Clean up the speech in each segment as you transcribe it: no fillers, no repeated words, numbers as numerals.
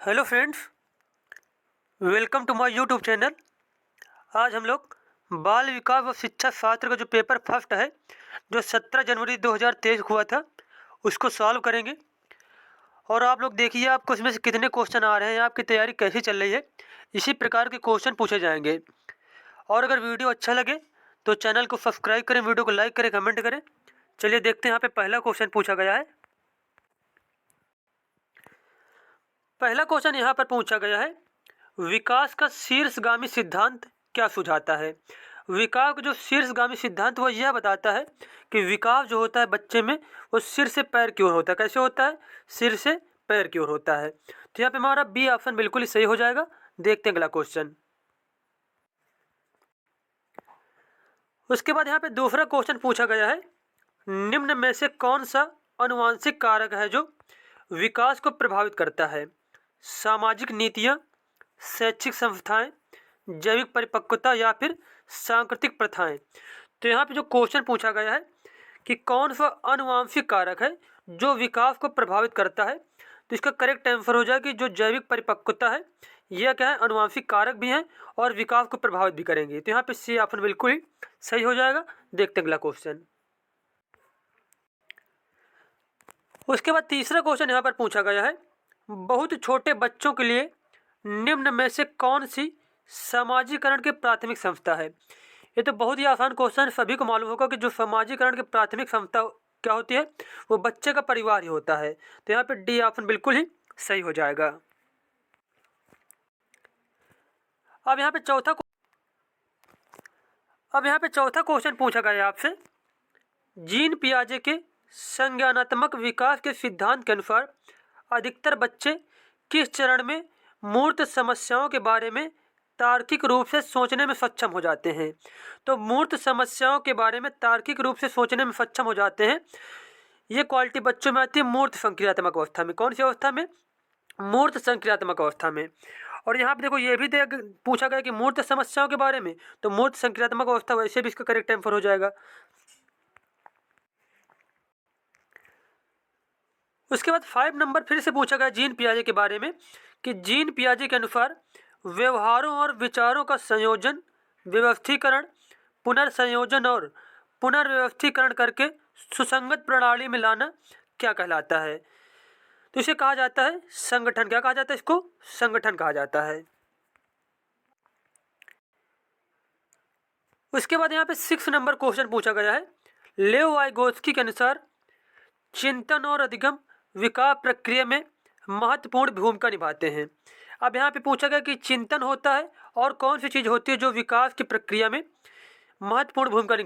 Hello friends, welcome to my YouTube channel. आज हम लोग बाल विकास व शिक्षा शास्त्र का जो पेपर फर्स्ट है, जो 17 जनवरी 2023 हुआ था, उसको सॉल्व करेंगे। और आप लोग देखिए आपको इसमें से कितने क्वेश्चन आ रहे हैं, आपकी तैयारी कैसी चल रही है। इसी प्रकार के क्वेश्चन पूछे जाएंगे। और अगर वीडियो अच्छा लगे तो चैनल को सब्सक्राइब करें, वीडियो को लाइक करें, कमेंट करें। चलिए देखते हैं यहाँ पे पहला क्वेश्चन पूछा गया है। पहला क्वेश्चन यहाँ पर पूछा गया है, विकास का शीर्षगामी सिद्धांत क्या सुझाता है। विकास का जो शीर्षगामी सिद्धांत वो यह बताता है कि विकास जो होता है बच्चे में, वो सिर से पैर की ओर होता है। कैसे होता है? सिर से पैर की ओर होता है। तो यहाँ पे हमारा बी ऑप्शन बिल्कुल ही सही हो जाएगा। देखते हैं अगला क्वेश्चन। उसके बाद यहाँ पे दूसरा क्वेश्चन पूछा गया है, निम्न में से कौन सा आनुवंशिक कारक है जो विकास को प्रभावित करता है। सामाजिक नीतियाँ, शैक्षिक संस्थाएं, जैविक परिपक्वता या फिर सांस्कृतिक प्रथाएं। तो यहाँ पे जो क्वेश्चन पूछा गया है कि कौन सा आनुवंशिक कारक है जो विकास को प्रभावित करता है, तो इसका करेक्ट आंसर हो जाएगा कि जो जैविक परिपक्वता है, यह क्या है, आनुवंशिक कारक भी हैं और विकास को प्रभावित भी करेंगे। तो यहाँ पे सी ऑप्शन बिल्कुल ही सही हो जाएगा। देखते हैं अगला क्वेश्चन। उसके बाद तीसरा क्वेश्चन यहाँ पर पूछा गया है, बहुत छोटे बच्चों के लिए निम्न में से कौन सी समाजीकरण की प्राथमिक संस्था है। ये तो बहुत ही आसान क्वेश्चन है, सभी को मालूम होगा कि जो समाजीकरण की प्राथमिक संस्था क्या होती है, वो बच्चे का परिवार ही होता है। तो यहाँ पे डी ऑप्शन बिल्कुल ही सही हो जाएगा। अब यहाँ पे चौथा क्वेश्चन पूछा गया है आपसे, जीन पियाजे के संज्ञानात्मक विकास के सिद्धांत के अनुसार अधिकतर बच्चे किस चरण में मूर्त समस्याओं के बारे में तार्किक रूप से सोचने में सक्षम हो जाते हैं। तो मूर्त समस्याओं के बारे में तार्किक रूप से सोचने में सक्षम हो जाते हैं, ये क्वालिटी बच्चों में आती है मूर्त संक्रियात्मक अवस्था में। कौन सी अवस्था में? मूर्त संक्रियात्मक अवस्था में। और यहाँ पे देखो ये भी पूछा गया कि मूर्त समस्याओं के बारे में, तो मूर्त संक्रियात्मक अवस्था, वैसे भी इसका करेक्ट आंसर हो जाएगा। उसके बाद 5 नंबर फिर से पूछा गया जीन पियाजे के बारे में कि जीन पियाजे के अनुसार व्यवहारों और विचारों का संयोजन, व्यवस्थीकरण, पुनर्संयोजन और पुनर्व्यवस्थीकरण करके सुसंगत प्रणाली में लाना क्या कहलाता है। तो इसे कहा जाता है संगठन। क्या कहा जाता है? इसको संगठन कहा जाता है। उसके बाद यहाँ पे 6 नंबर क्वेश्चन पूछा गया है, लेव वाइगोत्स्की के अनुसार चिंतन और अधिगम विकास प्रक्रिया में महत्वपूर्ण भूमिका निभाते हैं। अब यहाँ पे पूछा गया कि चिंतन होता है और कौन सी चीज़ होती है जो विकास की प्रक्रिया में महत्वपूर्ण भूमिका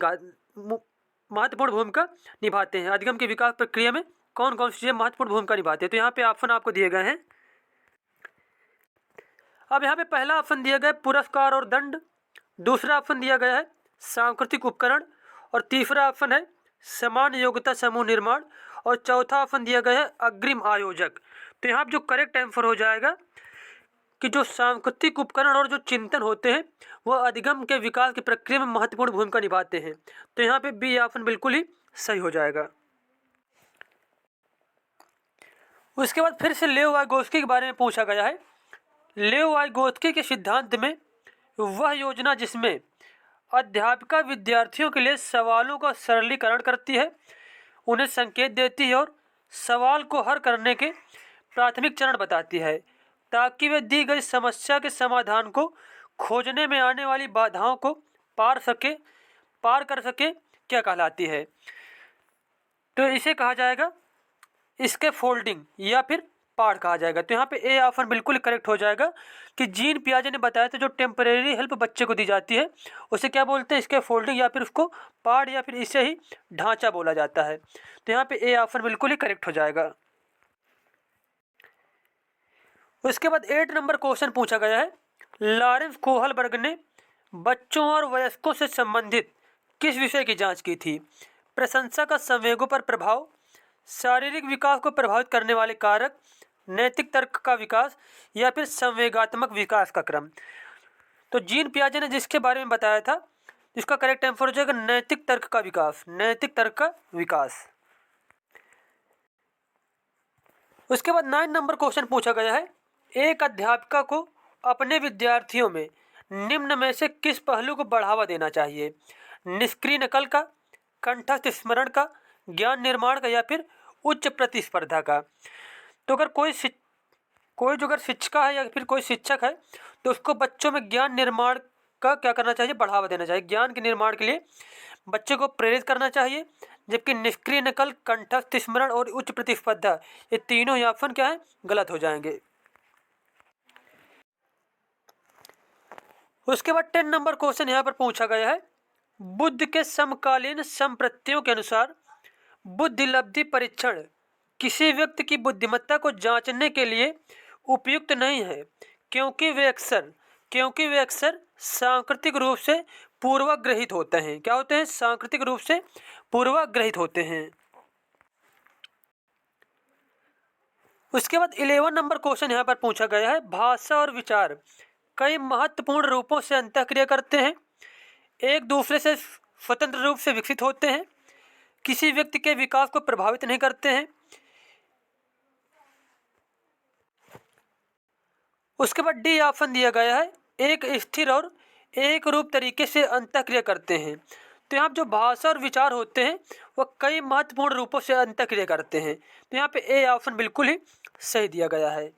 निभाते हैं। अधिगम की विकास प्रक्रिया में कौन कौन सी चीज़ें महत्वपूर्ण भूमिका निभाते हैं। तो यहाँ पे ऑप्शन आपको दिए गए हैं। अब यहाँ पे पहला ऑप्शन दिया गया है पुरस्कार और दंड, दूसरा ऑप्शन दिया गया है सांस्कृतिक उपकरण, और तीसरा ऑप्शन है समान योग्यता समूह निर्माण, और चौथा ऑप्शन दिया गया है अग्रिम आयोजक। तो यहाँ जो करेक्ट आंसर हो जाएगा कि जो सांस्कृतिक उपकरण और जो चिंतन होते हैं, वह अधिगम के विकास की प्रक्रिया में महत्वपूर्ण भूमिका निभाते हैं। तो यहाँ पे बी ऑप्शन बिल्कुल ही सही हो जाएगा। उसके बाद फिर से लेव वाइगोत्स्की के बारे में पूछा गया है। लेव वाइगोत्स्की के सिद्धांत में वह योजना जिसमें अध्यापिका विद्यार्थियों के लिए सवालों का सरलीकरण करती है, उन्हें संकेत देती है और सवाल को हल करने के प्राथमिक चरण बताती है, ताकि वे दी गई समस्या के समाधान को खोजने में आने वाली बाधाओं को पार कर सके, क्या कहलाती है। तो इसे कहा जाएगा इसके फोल्डिंग या फिर पार्ट कहा जाएगा। तो यहाँ पे ए ऑप्शन बिल्कुल करेक्ट हो जाएगा कि जीन पियाजे ने बताया था जो टेम्परेरी हेल्प बच्चे को दी जाती है, उसे क्या बोलते हैं? इसके फोल्डिंग या फिर उसको पार्ट या फिर इसे ही ढांचा बोला जाता है। तो यहाँ पे ए ऑप्शन बिल्कुल ही करेक्ट हो जाएगा। उसके बाद 8 नंबर क्वेश्चन पूछा गया है, लॉरेंस कोहलबर्ग ने बच्चों और वयस्कों से संबंधित किस विषय की जांच की थी? प्रशंसा का संवेगों पर प्रभाव, शारीरिक विकास को प्रभावित करने वाले कारक, नैतिक तर्क का विकास या फिर संवेगात्मक विकास का क्रम। तो जीन पियाजे ने जिसके बारे में बताया था, इसका करेक्ट आंसर हो जाएगा नैतिक तर्क का विकास। नैतिक तर्क का विकास। उसके बाद 9 नंबर क्वेश्चन पूछा गया है, एक अध्यापिका को अपने विद्यार्थियों में निम्न में से किस पहलू को बढ़ावा देना चाहिए? निष्क्रिय नकल का, कंठस्थ स्मरण का, ज्ञान निर्माण का, या फिर उच्च प्रतिस्पर्धा का? तो अगर कोई जो अगर शिक्षिका है या फिर कोई शिक्षक है तो उसको बच्चों में ज्ञान निर्माण का क्या करना चाहिए? बढ़ावा देना चाहिए। ज्ञान के निर्माण के लिए बच्चे को प्रेरित करना चाहिए। जबकि निष्क्रिय नकल, कंठस्थ स्मरण और उच्च प्रतिस्पर्धा, ये तीनों ही ऑप्शन क्या है? गलत हो जाएंगे। उसके बाद 10 नंबर क्वेश्चन यहाँ पर पूछा गया है, बुद्ध के समकालीन संप्रत्ययों के अनुसार बुद्धिलब्धि परीक्षण किसी व्यक्ति की बुद्धिमत्ता को जांचने के लिए उपयुक्त नहीं है, क्योंकि वे अक्सर सांकृतिक रूप से पूर्वग्रहित होते हैं। क्या होते हैं? सांकृतिक रूप से पूर्वग्रहित होते हैं। उसके बाद 11 नंबर क्वेश्चन यहाँ पर पूछा गया है, भाषा और विचार कई महत्वपूर्ण रूपों से अंतःक्रिया करते हैं, एक दूसरे से स्वतंत्र रूप से विकसित होते हैं, किसी व्यक्ति के विकास को प्रभावित नहीं करते हैं। उसके बाद डी ऑप्शन दिया गया है, एक स्थिर और एक रूप तरीके से अंतःक्रिया करते हैं। तो यहाँ जो भाषा और विचार होते हैं वह कई महत्वपूर्ण रूपों से अंतःक्रिया करते हैं। तो यहाँ पे ए ऑप्शन बिल्कुल ही सही दिया गया है।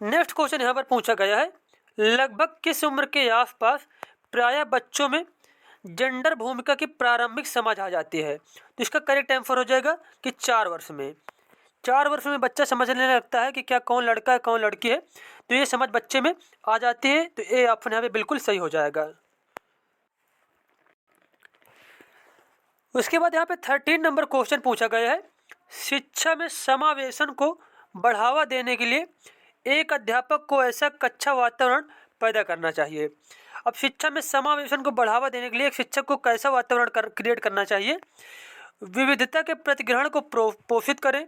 नेक्स्ट क्वेश्चन यहाँ पर पूछा गया है, लगभग किस उम्र के आसपास प्रायः बच्चों में जेंडर भूमिका की प्रारंभिक समझ आ जाती है? तो इसका करेक्ट आंसर हो जाएगा कि 4 वर्ष में। 4 वर्ष में बच्चा समझने लगता है कि क्या कौन लड़का है कौन लड़की है, तो ये समझ बच्चे में आ जाती है। तो ए ऑप्शन यहाँ पे बिल्कुल सही हो जाएगा। उसके बाद यहाँ पे 13 नंबर क्वेश्चन पूछा गया है, शिक्षा में समावेशन को बढ़ावा देने के लिए एक अध्यापक को ऐसा कक्षा वातावरण पैदा करना चाहिए। अब शिक्षा में समावेशन को बढ़ावा देने के लिए एक शिक्षक को कैसा वातावरण क्रिएट करना चाहिए? विविधता के प्रतिग्रहण को पोषित करें,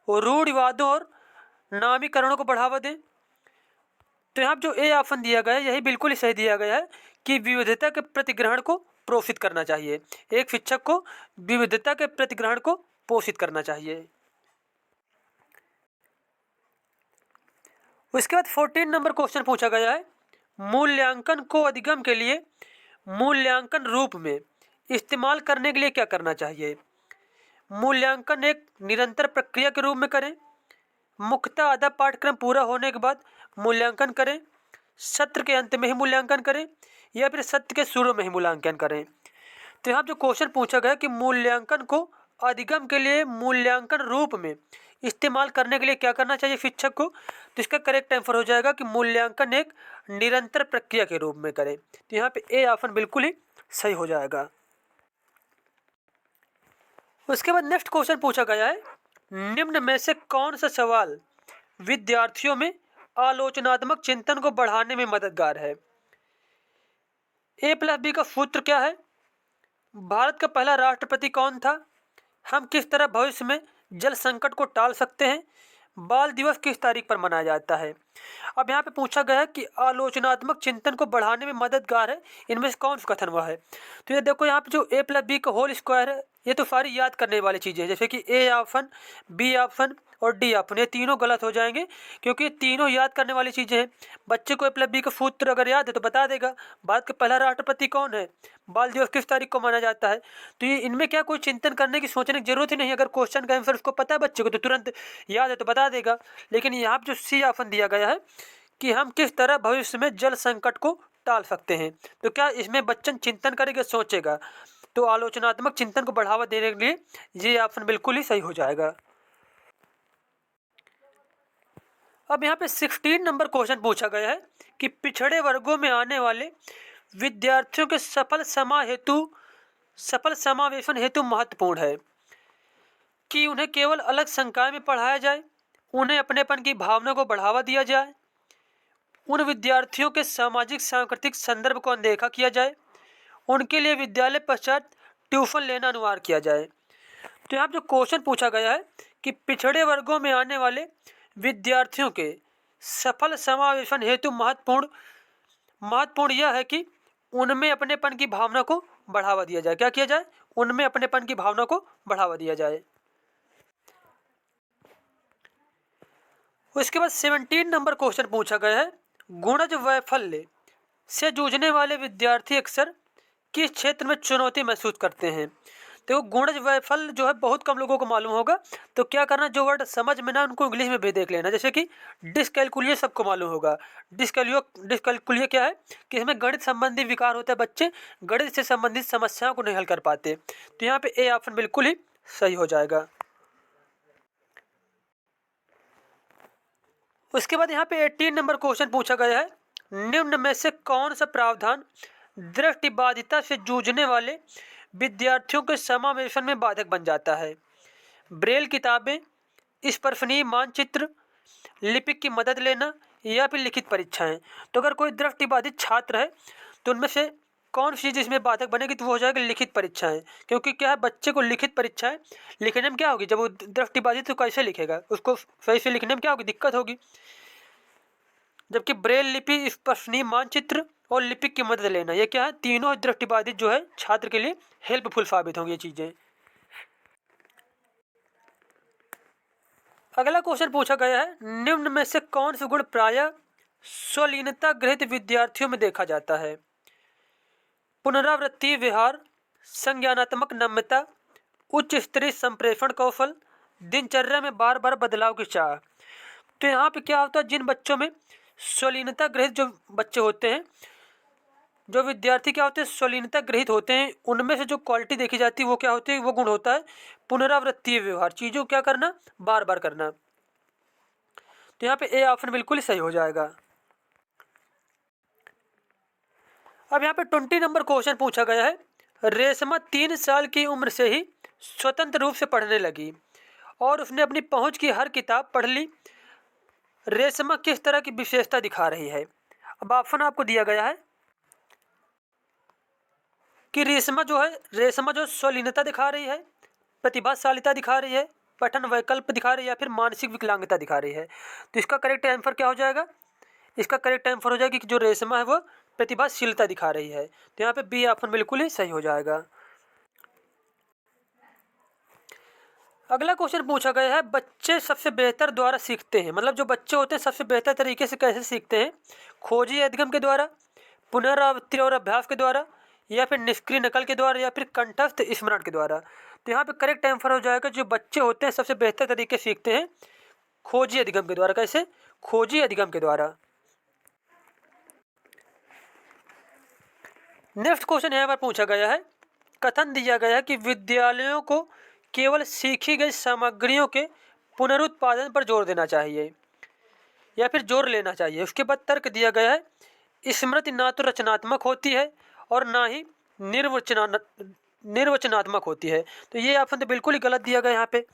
रूढ़िवादों और नामीकरणों को बढ़ावा दें। तो यहाँ जो ए ऑप्शन दिया गया है यही बिल्कुल ही सही दिया गया है कि विविधता के प्रतिग्रहण को पोषित करना चाहिए। एक शिक्षक को विविधता के प्रतिग्रहण को पोषित करना चाहिए। उसके बाद 14 नंबर क्वेश्चन पूछा गया है, मूल्यांकन को अधिगम के लिए मूल्यांकन रूप में इस्तेमाल करने के लिए क्या करना चाहिए? मूल्यांकन एक निरंतर प्रक्रिया के रूप में करें, मुख्यतः आधा पाठ्यक्रम पूरा होने के बाद मूल्यांकन करें, सत्र के अंत में ही मूल्यांकन करें, या फिर सत्र के शुरू में ही मूल्यांकन करें। तो यहाँ जो क्वेश्चन पूछा गया कि मूल्यांकन को अधिगम के लिए मूल्यांकन रूप में इस्तेमाल करने के लिए क्या करना चाहिए शिक्षक को, तो इसका करेक्ट आंसर हो जाएगा कि मूल्यांकन एक निरंतर प्रक्रिया के रूप में करें। तो यहाँ पे ए ऑप्शन बिल्कुल ही सही हो जाएगा। उसके बाद नेक्स्ट क्वेश्चन पूछा गया है, निम्न में से कौन सा सवाल विद्यार्थियों में आलोचनात्मक चिंतन को बढ़ाने में मददगार है? A+B का सूत्र क्या है? भारत का पहला राष्ट्रपति कौन था? हम किस तरह भविष्य में जल संकट को टाल सकते हैं? बाल दिवस किस तारीख पर मनाया जाता है? अब यहाँ पे पूछा गया है कि आलोचनात्मक चिंतन को बढ़ाने में मददगार है, इनमें से कौन सा कथन हुआ है? तो ये देखो यहाँ पे जो A+B का होल स्क्वायर है ये तो सारी याद करने वाली चीज़ें हैं, जैसे कि ए ऑप्शन, बी ऑप्शन और डी ऑप्शन, ये तीनों गलत हो जाएंगे क्योंकि ये तीनों याद करने वाली चीज़ें हैं। बच्चे को A+B का सूत्र अगर याद है तो बता देगा। भारत का पहला राष्ट्रपति कौन है? बाल दिवस किस तारीख को माना जाता है? तो ये इनमें क्या कोई चिंतन करने की सोचने की जरूरत ही नहीं। अगर क्वेश्चन का आंसर उसको पता है बच्चे को तो तुरंत याद है तो बता देगा। लेकिन यहाँ पर जो सी ऑप्शन दिया गया है कि हम किस तरह भविष्य में जल संकट को टाल सकते हैं, तो क्या इसमें बच्चन चिंतन करेगा, सोचेगा? तो आलोचनात्मक चिंतन को बढ़ावा देने के लिए ये ऑप्शन बिल्कुल ही सही हो जाएगा। अब यहाँ पे 16 नंबर क्वेश्चन पूछा गया है कि पिछड़े वर्गों में आने वाले विद्यार्थियों के सफल समावेशन हेतु महत्वपूर्ण है कि उन्हें केवल अलग संकाय में पढ़ाया जाए, उन्हें अपनेपन की भावना को बढ़ावा दिया जाए, उन विद्यार्थियों के सामाजिक सांस्कृतिक संदर्भ को अनदेखा किया जाए, उनके लिए विद्यालय पश्चात ट्यूशन लेना अनिवार्य किया जाए। तो यहाँ जो क्वेश्चन पूछा गया है कि पिछड़े वर्गों में आने वाले विद्यार्थियों के सफल समावेशन हेतु महत्वपूर्ण यह है कि उनमें अपनेपन की भावना को बढ़ावा दिया जाए। क्या किया जाए? उनमें अपनेपन की भावना को बढ़ावा दिया जाए। उसके बाद 17 नंबर क्वेश्चन पूछा गया है, गुणज वैफल्य से जूझने वाले विद्यार्थी अक्सर किस क्षेत्र में चुनौती महसूस करते हैं। तो गुणज वैफल्य जो है बहुत कम लोगों को मालूम होगा, तो क्या करना, जो वर्ड समझ में ना उनको इंग्लिश में भी देख लेना। जैसे कि डिसकैलकुलिया सबको मालूम होगा। डिसकैलकुलिया क्या है कि इसमें गणित संबंधी विकार होता है, बच्चे गणित से संबंधित समस्याओं को नहीं हल कर पाते। तो यहाँ पे ए ऑप्शन बिल्कुल ही सही हो जाएगा। उसके बाद यहाँ पे 18 नंबर क्वेश्चन पूछा गया है, निम्न में से कौन सा प्रावधान दृष्टिबाधिता से जूझने वाले विद्यार्थियों के समावेशन में बाधक बन जाता है। ब्रेल किताबें, स्पर्शनीय मानचित्र, लिपिक की मदद लेना या फिर लिखित परीक्षाएं। तो अगर कोई दृष्टिबाधित छात्र है तो उनमें से कौन सी चीज़ इसमें बाधक बनेगी, तो वो हो जाएगी लिखित परीक्षाएं। क्योंकि क्या है, बच्चे को लिखित परीक्षाएं लिखने में क्या होगी, जब वो दृष्टिबाधित तो कैसे लिखेगा, उसको सही से लिखने में क्या होगी, दिक्कत होगी। जबकि ब्रेल लिपि, स्पर्शनीय मानचित्र और लिपिक की मदद लेना, ये क्या है, तीनों दृष्टिबाधित जो है छात्र के लिए हेल्पफुल साबित होंगी ये चीज़ें। अगला क्वेश्चन पूछा गया है, निम्न में से कौन सा गुण प्रायः स्वलीनता ग्रहित विद्यार्थियों में देखा जाता है। पुनरावृत्ति व्यवहार, संज्ञानात्मक नम्यता, उच्च स्तरीय संप्रेषण कौशल, दिनचर्या में बार बार बदलाव की चाह। तो यहाँ पे क्या होता है, जिन बच्चों में स्वलीनता ग्रहित जो बच्चे होते हैं, जो विद्यार्थी क्या होते हैं स्वलीनता ग्रहित होते हैं, उनमें से जो क्वालिटी देखी जाती है वो क्या होती है, वो गुण होता है पुनरावृत्तीय व्यवहार, चीज़ों को क्या करना, बार बार करना। तो यहाँ पे ए ऑप्शन बिल्कुल ही सही हो जाएगा। अब यहाँ पे 20 नंबर क्वेश्चन पूछा गया है, रेशमा 3 साल की उम्र से ही स्वतंत्र रूप से पढ़ने लगी और उसने अपनी पहुंच की हर किताब पढ़ ली। रेशमा किस तरह की विशेषता दिखा रही है। अब ऑप्शन आपको दिया गया है कि रेशमा जो स्वलीनता दिखा रही है, प्रतिभाशालिता दिखा रही है, पठन वैकल्प दिखा रही है, या फिर मानसिक विकलांगता दिखा रही है। तो इसका करेक्ट आंसर क्या हो जाएगा, इसका करेक्ट आंसर हो जाएगा कि जो रेशमा है वो प्रतिभाशीलता दिखा रही है। तो यहाँ पे बी ऑप्शन बिल्कुल ही सही हो जाएगा। अगला क्वेश्चन पूछा गया है, बच्चे सबसे बेहतर द्वारा सीखते हैं, मतलब जो बच्चे होते हैं सबसे बेहतर तरीके से कैसे सीखते हैं, खोजी अधिगम के द्वारा, पुनरावृत्ति और अभ्यास के द्वारा, या फिर निष्क्रिय नकल के द्वारा, या फिर कंठस्थ स्मरण के द्वारा। तो यहाँ पे करेक्ट आंसर हो जाएगा, जो बच्चे होते हैं सबसे बेहतर तरीके से सीखते हैं खोजी अधिगम के द्वारा। कैसे, खोजी अधिगम के द्वारा। नेक्स्ट क्वेश्चन यहाँ पर पूछा गया है, कथन दिया गया है कि विद्यालयों को केवल सीखी गई सामग्रियों के पुनरुत्पादन पर जोर देना चाहिए या फिर जोर लेना चाहिए। उसके बाद तर्क दिया गया है, स्मृति ना तो रचनात्मक होती है और ना ही निर्वचनात्मक होती है। तो ये ऑप्शन तो बिल्कुल ही गलत दिया गया यहाँ पे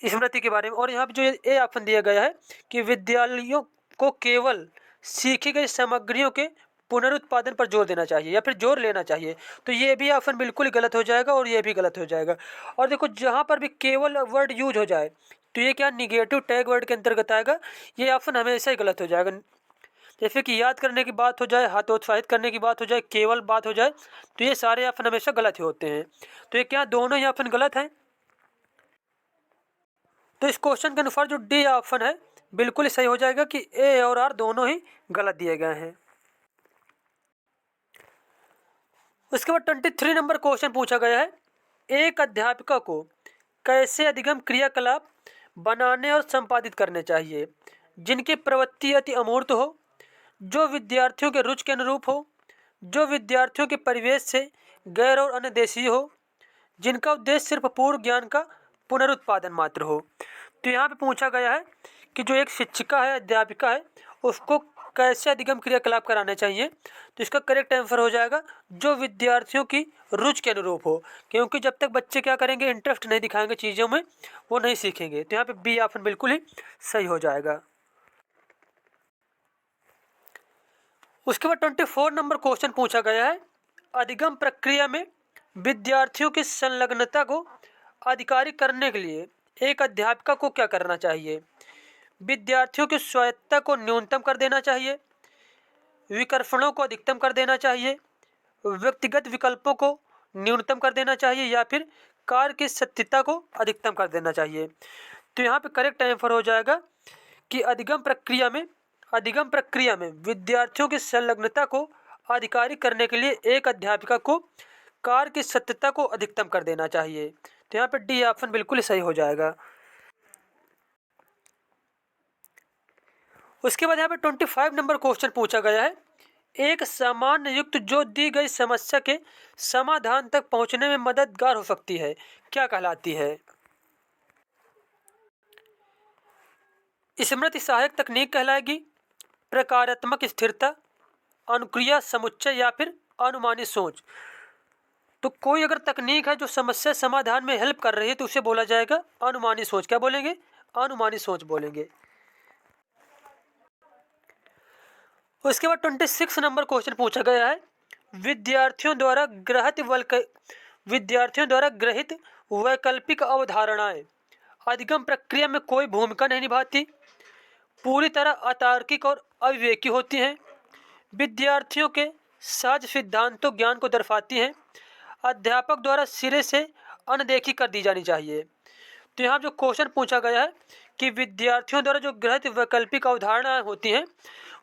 स्मृति के बारे में। और यहाँ पे जो ए ऑप्शन दिया गया है कि विद्यालयों को केवल सीखी गई सामग्रियों के पुनरुत्पादन पर जोर देना चाहिए या फिर जोर लेना चाहिए, तो ये भी ऑप्शन बिल्कुल ही गलत हो जाएगा और ये भी गलत हो जाएगा। और देखो, जहाँ पर भी केवल वर्ड यूज हो जाए तो ये क्या निगेटिव टैग वर्ड के अंतर्गत आएगा, ये ऑप्शन हमेशा ही गलत हो जाएगा। जैसे कि याद करने की बात हो जाए, हतोत्साहित करने की बात हो जाए, केवल बात हो जाए, तो ये सारे ऑप्शन हमेशा गलत ही होते हैं। तो ये क्या दोनों ही ऑप्शन गलत हैं। तो इस क्वेश्चन के अनुसार जो डी ऑप्शन है बिल्कुल ही सही हो जाएगा कि ए और आर दोनों ही गलत दिए गए हैं। उसके बाद 23 नंबर क्वेश्चन पूछा गया है, एक अध्यापिका को कैसे अधिगम क्रियाकलाप बनाने और संपादित करने चाहिए जिनकी प्रवृत्ति अति अमूर्त हो, जो विद्यार्थियों के रुचि के अनुरूप हो, जो विद्यार्थियों के परिवेश से गैर और अन्यदेशीय हो, जिनका उद्देश्य सिर्फ पूर्व ज्ञान का पुनरुत्पादन मात्र हो। तो यहाँ पे पूछा गया है कि जो एक शिक्षिका है, अध्यापिका है, उसको कैसे अधिगम क्रियाकलाप कराने चाहिए। तो इसका करेक्ट आंसर हो जाएगा जो विद्यार्थियों की रुचि के अनुरूप हो, क्योंकि जब तक बच्चे क्या करेंगे, इंटरेस्ट नहीं दिखाएंगे चीज़ों में, वो नहीं सीखेंगे। तो यहाँ पे बी ऑप्शन बिल्कुल ही सही हो जाएगा। उसके बाद 24 नंबर क्वेश्चन पूछा गया है, अधिगम प्रक्रिया में विद्यार्थियों की संलग्नता को आधिकारिक करने के लिए एक अध्यापिका को क्या करना चाहिए। विद्यार्थियों की स्वायत्तता को न्यूनतम कर देना चाहिए, विकर्षणों को अधिकतम कर देना चाहिए, व्यक्तिगत विकल्पों को न्यूनतम कर देना चाहिए, या फिर कार्य की सत्यता को अधिकतम कर देना चाहिए। तो यहाँ पे करेक्ट आंसर हो जाएगा कि अधिगम प्रक्रिया में विद्यार्थियों की संलग्नता को आधिकारिक करने के लिए एक अध्यापिका को कार्य की सत्यता को अधिकतम कर देना चाहिए। तो यहाँ पे डी ऑप्शन बिल्कुल सही हो जाएगा। उसके बाद यहाँ पे 25 नंबर क्वेश्चन पूछा गया है, एक सामान्य युक्त जो दी गई समस्या के समाधान तक पहुंचने में मददगार हो सकती है, क्या कहलाती है? स्मृति सहायक तकनीक कहलाएगी, प्रकारात्मक स्थिरता, अनुक्रिया समुच्चय या फिर अनुमानी सोच। तो कोई अगर तकनीक है जो समस्या समाधान में हेल्प कर रही है तो उसे बोला जाएगा अनुमानी सोच। क्या बोलेंगे? अनुमानी सोच बोलेंगे। उसके बाद 26 नंबर क्वेश्चन पूछा गया है, विद्यार्थियों द्वारा ग्रहित वैकल्पिक अवधारणाएं अधिगम प्रक्रिया में कोई भूमिका नहीं निभाती, पूरी तरह अतार्किक और अविवेकी होती हैं, विद्यार्थियों के सहज सिद्धांतों ज्ञान को दर्शाती हैं, अध्यापक द्वारा सिरे से अनदेखी कर दी जानी चाहिए। तो यहाँ जो क्वेश्चन पूछा गया है कि विद्यार्थियों द्वारा जो ग्रहित वैकल्पिक अवधारणाएं होती हैं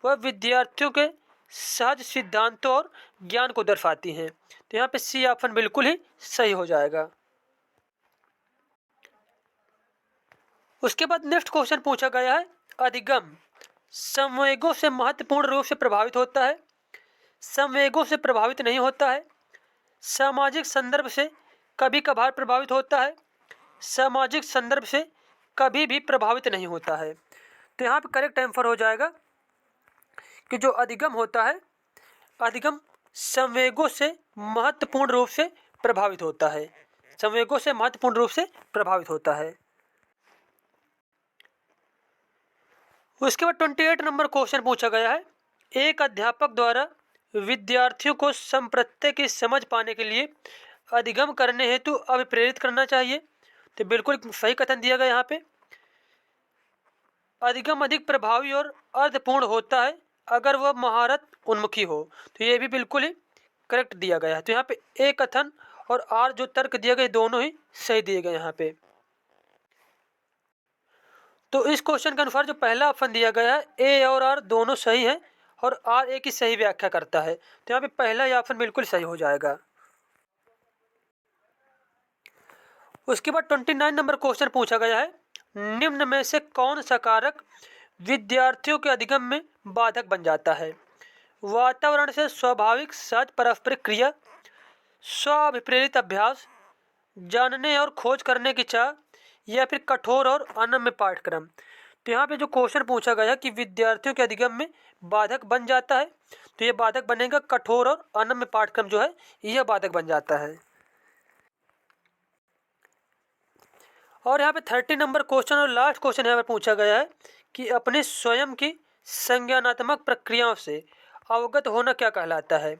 वह विद्यार्थियों के सहज सिद्धांतों और ज्ञान को दर्शाती हैं। तो यहाँ पे सी ऑप्शन बिल्कुल ही सही हो जाएगा। उसके बाद नेक्स्ट क्वेश्चन पूछा गया है, अधिगम संवेगों से महत्वपूर्ण रूप से प्रभावित होता है, संवेगों से प्रभावित नहीं होता है, सामाजिक संदर्भ से कभी कभार प्रभावित होता है, सामाजिक संदर्भ से कभी भी प्रभावित नहीं होता है। तो यहाँ पे करेक्ट आंसर हो जाएगा कि जो अधिगम होता है, अधिगम संवेगों से महत्वपूर्ण रूप से प्रभावित होता है, संवेगों से महत्वपूर्ण रूप से प्रभावित होता है। उसके बाद 28 नंबर क्वेश्चन पूछा गया है, एक अध्यापक द्वारा विद्यार्थियों को संप्रत्यय की समझ पाने के लिए अधिगम करने हेतु अभिप्रेरित करना चाहिए। तो बिल्कुल सही कथन दिया गया यहाँ पे, अधिगम अधिक प्रभावी और अर्थपूर्ण होता है अगर वह महारत उन्मुखी हो। तो ये भी बिल्कुल ही करेक्ट दिया गया है। तो यहाँ पे ए कथन और आर जो तर्क दिए गए दोनों ही सही दिए गए यहाँ पे। तो इस क्वेश्चन के अनुसार जो पहला ऑप्शन दिया गया है ए और आर दोनों सही है और आर ए की सही व्याख्या करता है। तो यहाँ पे पहला ही ऑप्शन बिल्कुल सही हो जाएगा। उसके बाद 29 नंबर क्वेश्चन पूछा गया है, निम्न में से कौन सा कारक विद्यार्थियों के अधिगम में बाधक बन जाता है? वातावरण से स्वाभाविक सहज पारस्परिक क्रिया, स्वाभिप्रेरित अभ्यास, जानने और खोज करने की चाह, या फिर कठोर और अनम्य पाठ्यक्रम। तो यहाँ पे जो क्वेश्चन पूछा गया कि विद्यार्थियों के अधिगम में बाधक बन जाता है, तो ये बाधक बनेगा कठोर और अनम्य पाठ्यक्रम जो है यह बाधक बन जाता है। और यहाँ पे 30 नंबर क्वेश्चन और लास्ट क्वेश्चन यहाँ पे पूछा गया है कि अपने स्वयं की संज्ञानात्मक प्रक्रियाओं से अवगत होना क्या कहलाता है?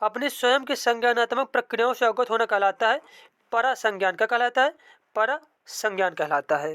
अपने स्वयं की संज्ञानात्मक प्रक्रियाओं से अवगत होना कहलाता है परा संज्ञान। क्या कहलाता है? परा संज्ञान कहलाता है।